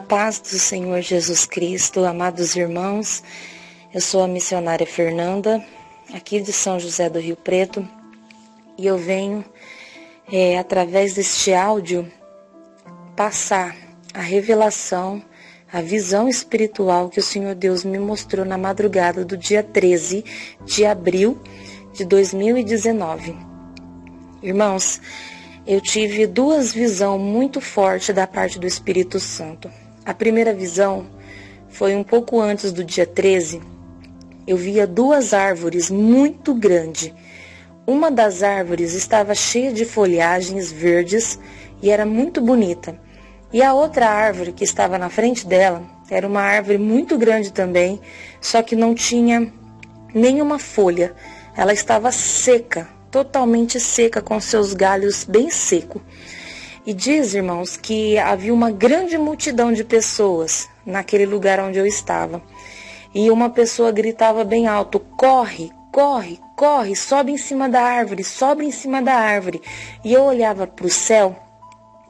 paz do Senhor Jesus Cristo, amados irmãos, eu sou a missionária Fernanda, aqui de São José do Rio Preto, e eu venho, através deste áudio, passar a revelação, a visão espiritual que o Senhor Deus me mostrou na madrugada do dia 13 de abril de 2019. Irmãos, eu tive duas visões muito fortes da parte do Espírito Santo. A primeira visão foi um pouco antes do dia 13. Eu via duas árvores muito grandes. Uma das árvores estava cheia de folhagens verdes e era muito bonita. E a outra árvore que estava na frente dela era uma árvore muito grande também, só que não tinha nenhuma folha. Ela estava seca, totalmente seca, com seus galhos bem secos. E diz, irmãos, que havia uma grande multidão de pessoas naquele lugar onde eu estava. E uma pessoa gritava bem alto: corre, corre, corre, sobe em cima da árvore, sobe em cima da árvore. E eu olhava para o céu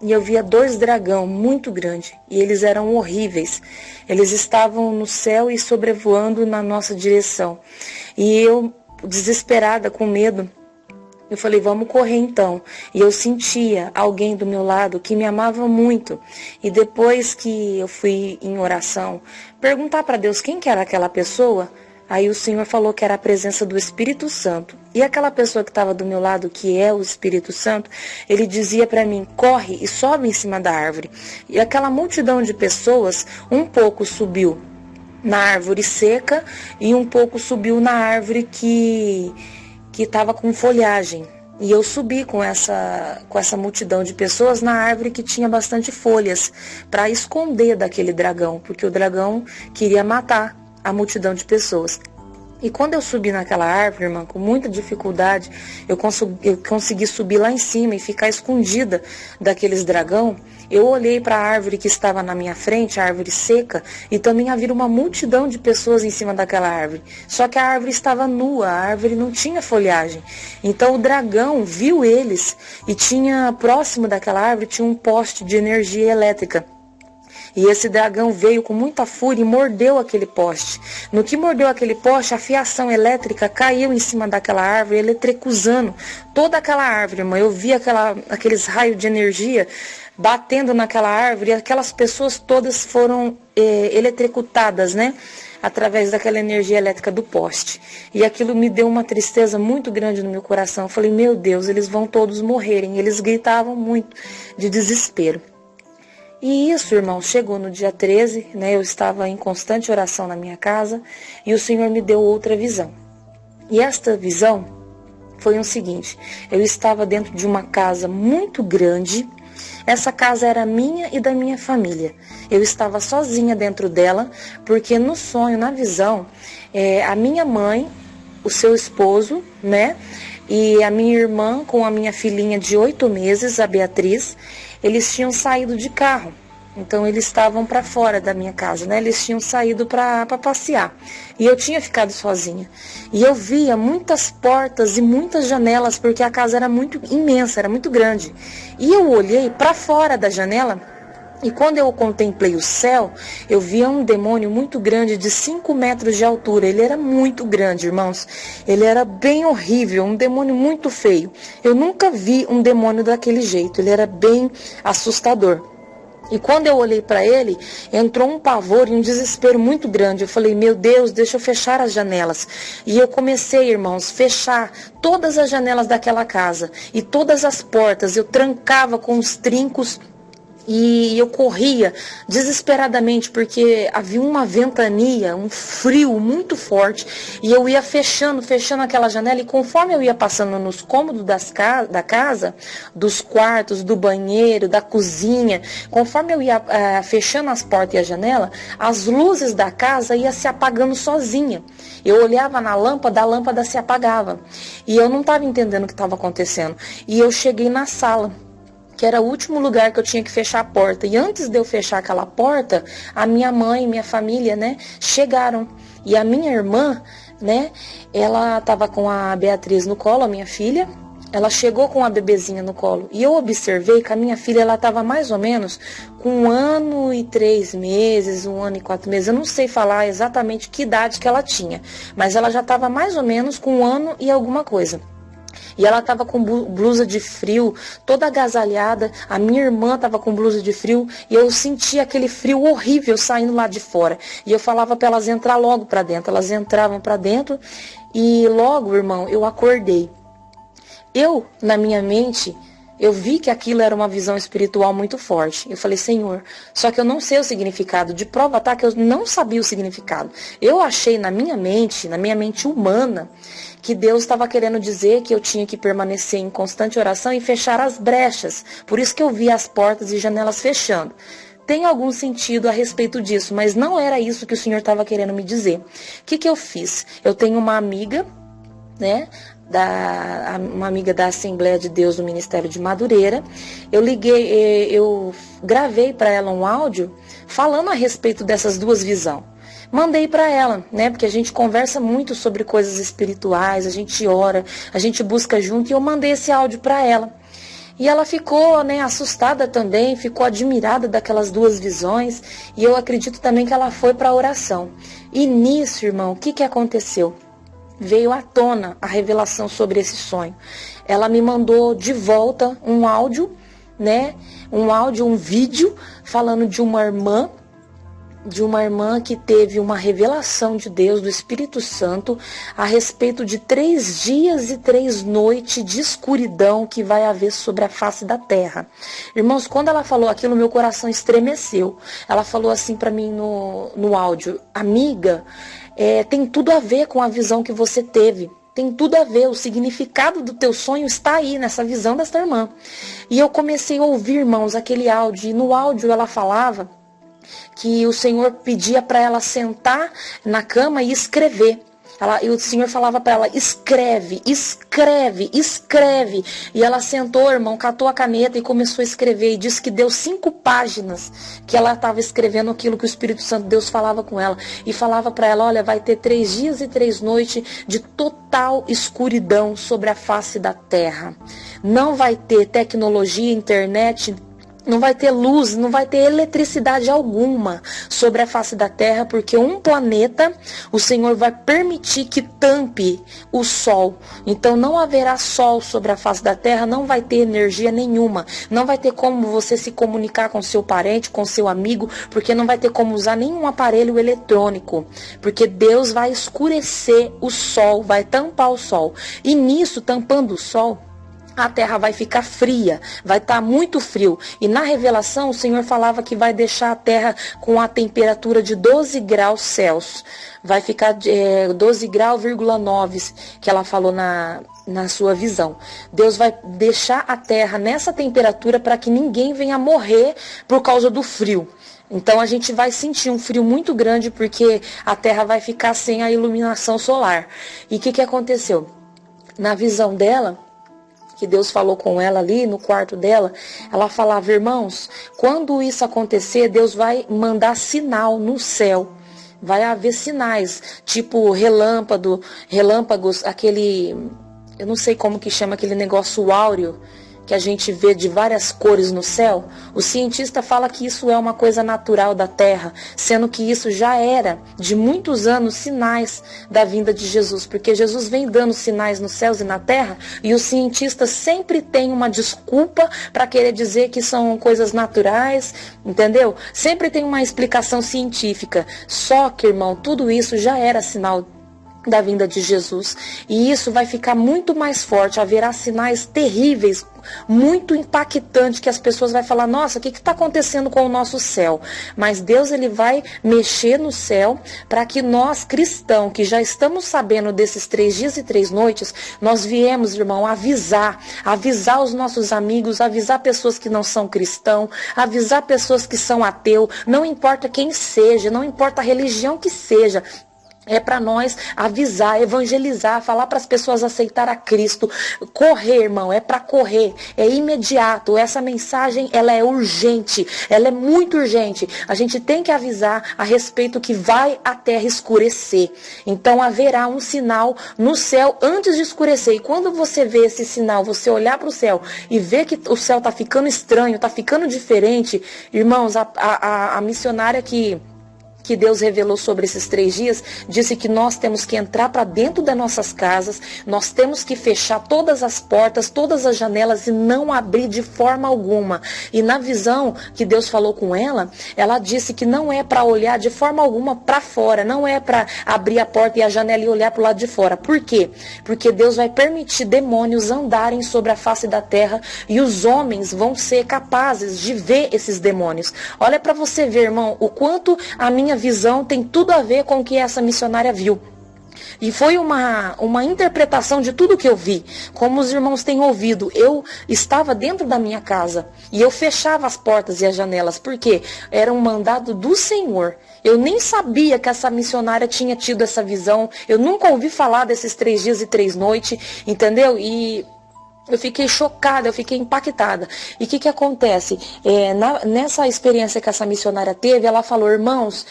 e eu via dois dragões muito grandes, e eles eram horríveis. Eles estavam no céu e sobrevoando na nossa direção. E eu, desesperada, com medo, eu falei, vamos correr então. E eu sentia alguém do meu lado que me amava muito. E depois que eu fui em oração, perguntar para Deus quem que era aquela pessoa, aí o Senhor falou que era a presença do Espírito Santo. E aquela pessoa que estava do meu lado, que é o Espírito Santo, ele dizia para mim, corre e sobe em cima da árvore. E aquela multidão de pessoas, um pouco subiu na árvore seca e um pouco subiu na árvore que estava com folhagem. E eu subi com essa multidão de pessoas na árvore que tinha bastante folhas, para esconder daquele dragão, porque o dragão queria matar a multidão de pessoas. E quando eu subi naquela árvore, irmã, com muita dificuldade, eu consegui subir lá em cima e ficar escondida daqueles dragão. Eu olhei para a árvore que estava na minha frente, a árvore seca, e também havia uma multidão de pessoas em cima daquela árvore. Só que a árvore estava nua, a árvore não tinha folhagem. Então o dragão viu eles e próximo daquela árvore tinha um poste de energia elétrica. E esse dragão veio com muita fúria e mordeu aquele poste. No que mordeu aquele poste, a fiação elétrica caiu em cima daquela árvore, eletricuzando toda aquela árvore, irmã. Eu vi aqueles raios de energia batendo naquela árvore, e aquelas pessoas todas foram eletricutadas, né? Através daquela energia elétrica do poste. E aquilo me deu uma tristeza muito grande no meu coração. Eu falei, meu Deus, eles vão todos morrerem. Eles gritavam muito de desespero. E isso, irmão, chegou no dia 13, né? Eu estava em constante oração na minha casa e o Senhor me deu outra visão. E esta visão foi o seguinte: eu estava dentro de uma casa muito grande. Essa casa era minha e da minha família. Eu estava sozinha dentro dela, porque no sonho, na visão, a minha mãe, o seu esposo, né? E a minha irmã com a minha filhinha de 8 meses, a Beatriz, eles tinham saído de carro. Então eles estavam para fora da minha casa, né? Eles tinham saído para passear. E eu tinha ficado sozinha. E eu via muitas portas e muitas janelas, porque a casa era muito imensa, era muito grande. E eu olhei para fora da janela, e quando eu contemplei o céu, eu via um demônio muito grande, de 5 metros de altura. Ele era muito grande, irmãos. Ele era bem horrível, um demônio muito feio. Eu nunca vi um demônio daquele jeito. Ele era bem assustador. E quando eu olhei para ele, entrou um pavor e um desespero muito grande. Eu falei, meu Deus, deixa eu fechar as janelas. E eu comecei, irmãos, fechar todas as janelas daquela casa e todas as portas. Eu trancava com os trincos. E eu corria desesperadamente, porque havia uma ventania, um frio muito forte, e eu ia fechando aquela janela, e conforme eu ia passando nos cômodos da casa, dos quartos, do banheiro, da cozinha, conforme eu ia fechando as portas e a janela, as luzes da casa iam se apagando sozinha. Eu olhava na lâmpada, a lâmpada se apagava, e eu não estava entendendo o que estava acontecendo. E eu cheguei na sala, que era o último lugar que eu tinha que fechar a porta. E antes de eu fechar aquela porta, a minha mãe e minha família, né, chegaram. E a minha irmã, né, ela estava com a Beatriz no colo, a minha filha, ela chegou com a bebezinha no colo. E eu observei que a minha filha, ela estava mais ou menos com 1 ano e 3 meses, 1 ano e 4 meses. Eu não sei falar exatamente que idade que ela tinha, mas ela já estava mais ou menos com 1 ano e alguma coisa. E ela estava com blusa de frio, toda agasalhada. A minha irmã estava com blusa de frio e eu sentia aquele frio horrível saindo lá de fora. E eu falava para elas entrar logo para dentro. Elas entravam para dentro e logo, irmão, eu acordei. Eu, na minha mente, eu vi que aquilo era uma visão espiritual muito forte. Eu falei, Senhor, só que eu não sei o significado. De prova tá que eu não sabia o significado. Eu achei na minha mente humana, que Deus estava querendo dizer que eu tinha que permanecer em constante oração e fechar as brechas. Por isso que eu vi as portas e janelas fechando. Tem algum sentido a respeito disso, mas não era isso que o Senhor estava querendo me dizer. O que eu fiz? Eu tenho uma amiga, né? Uma amiga da Assembleia de Deus do Ministério de Madureira. Eu gravei para ela um áudio falando a respeito dessas duas visões. Mandei para ela, né? Porque a gente conversa muito sobre coisas espirituais, a gente ora, a gente busca junto, e eu mandei esse áudio para ela. E ela ficou, né, assustada também, ficou admirada daquelas duas visões, e eu acredito também que ela foi para a oração. E nisso, irmão, o que aconteceu? Veio à tona a revelação sobre esse sonho. Ela me mandou de volta um áudio, né? Um vídeo falando de uma irmã que teve uma revelação de Deus, do Espírito Santo, a respeito de 3 dias e 3 noites de escuridão que vai haver sobre a face da terra. Irmãos, quando ela falou aquilo, meu coração estremeceu. Ela falou assim para mim no áudio: amiga, tem tudo a ver com a visão que você teve. Tem tudo a ver, o significado do teu sonho está aí, nessa visão dessa irmã. E eu comecei a ouvir, irmãos, aquele áudio. E no áudio ela falava que o Senhor pedia para ela sentar na cama e escrever. E o Senhor falava para ela: escreve, escreve, escreve. E ela sentou, irmão, catou a caneta e começou a escrever. E disse que deu 5 páginas que ela estava escrevendo aquilo que o Espírito Santo, Deus, falava com ela. E falava para ela: olha, vai ter 3 dias e 3 noites de total escuridão sobre a face da terra. Não vai ter tecnologia, internet, não vai ter luz, não vai ter eletricidade alguma sobre a face da terra, porque um planeta, o Senhor vai permitir que tampe o sol. Então não haverá sol sobre a face da terra, não vai ter energia nenhuma. Não vai ter como você se comunicar com seu parente, com seu amigo, porque não vai ter como usar nenhum aparelho eletrônico. Porque Deus vai escurecer o sol, vai tampar o sol. E nisso, tampando o sol, a terra vai ficar fria, vai estar muito frio. E na revelação o Senhor falava que vai deixar a terra com a temperatura de 12 graus Celsius. Vai ficar 12 graus,9, que ela falou na sua visão. Deus vai deixar a terra nessa temperatura para que ninguém venha morrer por causa do frio. Então a gente vai sentir um frio muito grande porque a terra vai ficar sem a iluminação solar. E o que aconteceu? Na visão dela, que Deus falou com ela ali no quarto dela, ela falava: irmãos, quando isso acontecer, Deus vai mandar sinal no céu. Vai haver sinais, tipo relâmpagos, aquele, eu não sei como que chama aquele negócio áureo, que a gente vê de várias cores no céu. O cientista fala que isso é uma coisa natural da Terra, sendo que isso já era, de muitos anos, sinais da vinda de Jesus, porque Jesus vem dando sinais nos céus e na Terra, e os cientistas sempre têm uma desculpa para querer dizer que são coisas naturais, entendeu? Sempre tem uma explicação científica. Só que, irmão, tudo isso já era sinal da vinda de Jesus, e isso vai ficar muito mais forte. Haverá sinais terríveis, muito impactantes, que as pessoas vão falar: nossa, o que está acontecendo com o nosso céu? Mas Deus, ele vai mexer no céu para que nós, cristãos, que já estamos sabendo desses 3 dias e 3 noites, nós viemos, irmão, avisar os nossos amigos, avisar pessoas que não são cristãos, avisar pessoas que são ateus, não importa quem seja, não importa a religião que seja. É para nós avisar, evangelizar, falar para as pessoas aceitar a Cristo. Correr, irmão, é para correr, é imediato. Essa mensagem, ela é urgente, ela é muito urgente. A gente tem que avisar a respeito que vai a terra escurecer. Então haverá um sinal no céu antes de escurecer. E quando você vê esse sinal, você olhar para o céu e ver que o céu está ficando estranho, está ficando diferente, irmãos, a missionária que Deus revelou sobre esses 3 dias, disse que nós temos que entrar para dentro das nossas casas, nós temos que fechar todas as portas, todas as janelas e não abrir de forma alguma. E na visão que Deus falou com ela, ela disse que não é para olhar de forma alguma para fora, não é para abrir a porta e a janela e olhar para o lado de fora. Por quê? Porque Deus vai permitir demônios andarem sobre a face da terra e os homens vão ser capazes de ver esses demônios. Olha para você ver, irmão, o quanto a minha visão tem tudo a ver com o que essa missionária viu. E foi uma interpretação de tudo que eu vi. Como os irmãos têm ouvido, eu estava dentro da minha casa e eu fechava as portas e as janelas, porque era um mandado do Senhor. Eu nem sabia que essa missionária tinha tido essa visão. Eu nunca ouvi falar desses 3 dias e 3 noites, entendeu? E eu fiquei chocada, eu fiquei impactada. E o que acontece? Nessa experiência que essa missionária teve, ela falou, irmãos,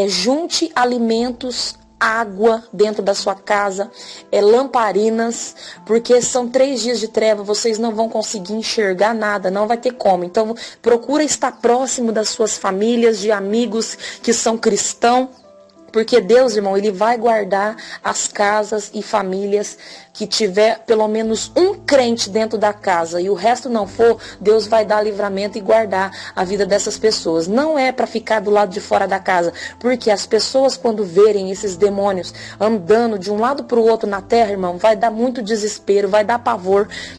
junte alimentos, água dentro da sua casa, lamparinas, porque são 3 dias de treva, vocês não vão conseguir enxergar nada, não vai ter como. Então, procura estar próximo das suas famílias, de amigos que são cristãos, porque Deus, irmão, Ele vai guardar as casas e famílias que tiver pelo menos um crente dentro da casa e o resto não for, Deus vai dar livramento e guardar a vida dessas pessoas. Não é para ficar do lado de fora da casa, porque as pessoas quando verem esses demônios andando de um lado para o outro na terra, irmão, vai dar muito desespero, vai dar pavor.